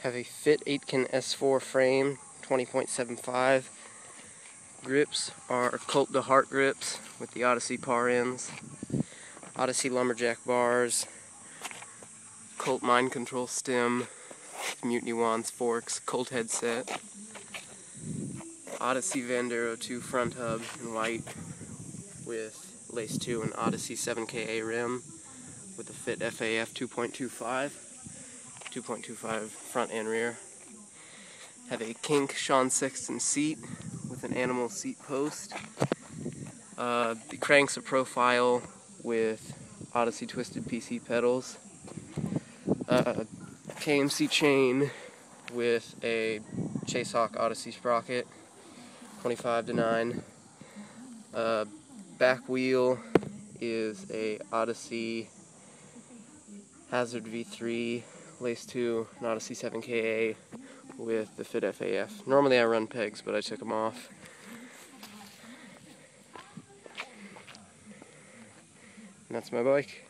Have a Fit Aitken S4 frame, 20.75. Grips are Colt DeHart grips with the Odyssey par ends. Odyssey lumberjack bars. Colt mind control stem. Mutiny wands, forks, Colt headset. Odyssey Vandero 2 front hub in white with Lace 2 and Odyssey 7KA rim with the Fit FAF 2.25 front and rear. Have a Kink Sean Sexton seat with an animal seat post. The cranks are profile with Odyssey twisted PC pedals. KMC chain with a Chasehawk Odyssey sprocket, 25-9. Back wheel is a Odyssey Hazard V3, Lace 2, and Odyssey 7KA with the Fit FAF. Normally I run pegs, but I took them off. And that's my bike.